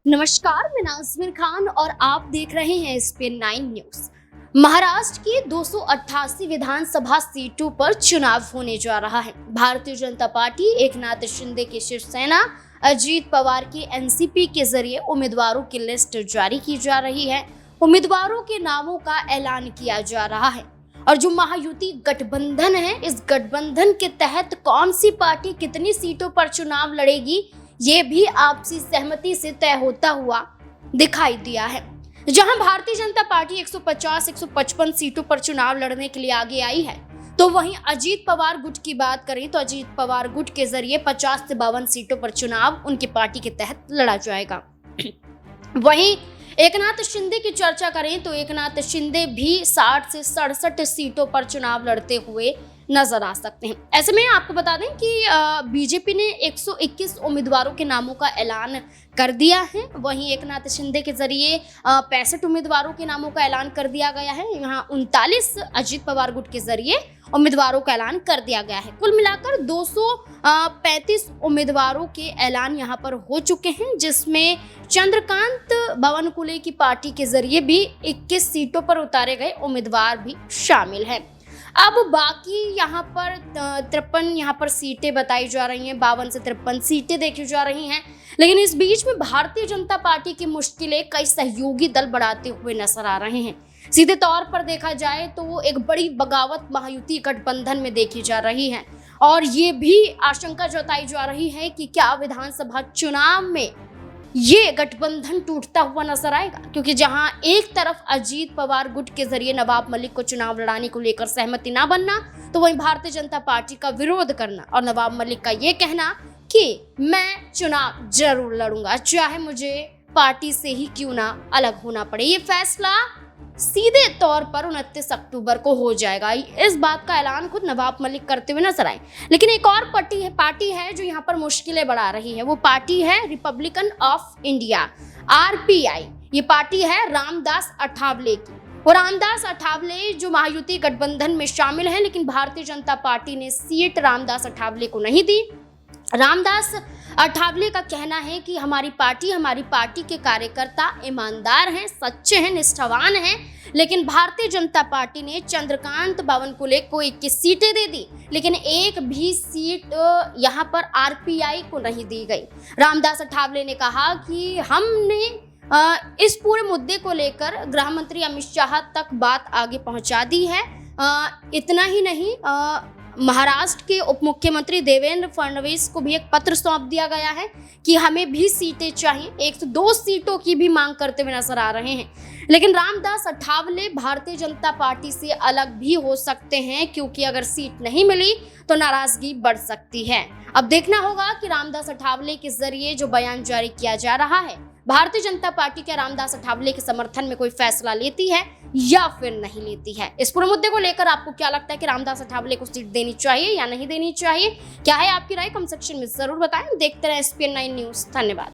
नमस्कार, मैं नाज़मीन खान और आप देख रहे हैं एसपीएन 9 न्यूज। महाराष्ट्र की 288 विधानसभा सीटों पर चुनाव होने जा रहा है। भारतीय जनता पार्टी एकनाथ शिंदे की शिवसेना अजीत पवार की एनसीपी के जरिए उम्मीदवारों की लिस्ट जारी की जा रही है। उम्मीदवारों के नामों का ऐलान किया जा रहा है और जो महायुति गठबंधन है, इस गठबंधन के तहत कौन सी पार्टी कितनी सीटों पर चुनाव लड़ेगी, ये भी आपसी सहमति से तय होता हुआ दिखाई दिया है। जहां भारतीय जनता पार्टी 150-155 सीटों पर चुनाव लड़ने के लिए आगे आई है, तो वहीं अजीत पवार गुट की बात करें तो अजीत पवार गुट के जरिए 50 से 52 सीटों पर चुनाव उनकी पार्टी के तहत लड़ा जाएगा। वहीं एकनाथ शिंदे की चर्चा करें तो एकनाथ शिंदे भी 60 से 67 सीटों पर चुनाव लड़ते हुए नजर आ सकते हैं। ऐसे में आपको बता दें कि बीजेपी ने 121 उम्मीदवारों के नामों का ऐलान कर दिया है। वहीं एकनाथ शिंदे के जरिए 65 उम्मीदवारों के नामों का ऐलान कर दिया गया है। यहाँ 39 अजीत पवार गुट के जरिए उम्मीदवारों का ऐलान कर दिया गया है। कुल मिलाकर 235 उम्मीदवारों के ऐलान यहाँ पर हो चुके हैं, जिसमें चंद्रकांत बावनकुले की पार्टी के जरिए भी 21 सीटों पर उतारे गए उम्मीदवार भी शामिल हैं। अब बाकी यहाँ पर 53 यहाँ पर सीटें बताई जा रही हैं, 52 से 53 सीटें देखी जा रही हैं। लेकिन इस बीच में भारतीय जनता पार्टी की मुश्किलें कई सहयोगी दल बढ़ाते हुए नजर आ रहे हैं। सीधे तौर पर देखा जाए तो एक बड़ी बगावत महायुति गठबंधन में देखी जा रही है और ये भी आशंका जताई जा रही है कि क्या विधानसभा चुनाव में ये गठबंधन टूटता हुआ नजर आएगा, क्योंकि जहां एक तरफ अजीत पवार गुट के जरिए नवाब मलिक को चुनाव लड़ाने को लेकर सहमति ना बनना, तो वहीं भारतीय जनता पार्टी का विरोध करना और नवाब मलिक का ये कहना कि मैं चुनाव जरूर लड़ूंगा, चाहे मुझे पार्टी से ही क्यों ना अलग होना पड़े। ये फैसला सीधे तौर पर 29 अक्टूबर को हो जाएगा। इस बात का ऐलान खुद नवाब मलिक करते हुए नजर आए। लेकिन एक और पार्टी है जो यहाँ पर मुश्किलें बढ़ा रही है। वो पार्टी है रिपब्लिकन ऑफ इंडिया, आरपीआई। ये पार्टी है रामदास अठावले की। और रामदास अठावले जो महायुति गठबंधन में शामिल है, लेकिन भारतीय जनता पार्टी ने सीट रामदास अठावले को नहीं दी। रामदास अठावले का कहना है कि हमारी पार्टी के कार्यकर्ता ईमानदार हैं, सच्चे हैं, निष्ठावान हैं, लेकिन भारतीय जनता पार्टी ने चंद्रकांत बावनकुले को 21 सीटें दे दी, लेकिन एक भी सीट यहाँ पर आरपीआई को नहीं दी गई। रामदास अठावले ने कहा कि हमने इस पूरे मुद्दे को लेकर गृह मंत्री अमित शाह तक बात आगे पहुंचा दी है। इतना ही नहीं, महाराष्ट्र के उप मुख्यमंत्री देवेंद्र फडणवीस को भी एक पत्र सौंप दिया गया है कि हमें भी सीटें चाहिए। 102 सीटों की भी मांग करते हुए नजर आ रहे हैं। लेकिन रामदास अठावले भारतीय जनता पार्टी से अलग भी हो सकते हैं, क्योंकि अगर सीट नहीं मिली तो नाराजगी बढ़ सकती है। अब देखना होगा कि रामदास अठावले के जरिए जो बयान जारी किया जा रहा है, भारतीय जनता पार्टी के रामदास अठावले के समर्थन में कोई फैसला लेती है या फिर नहीं लेती है। इस पूरे मुद्दे को लेकर आपको क्या लगता है कि रामदास अठावले को सीट देनी चाहिए या नहीं देनी चाहिए? क्या है आपकी राय? कमेंट सेक्शन में जरूर बताएं। देखते रहें एसपीएन 9 न्यूज। धन्यवाद।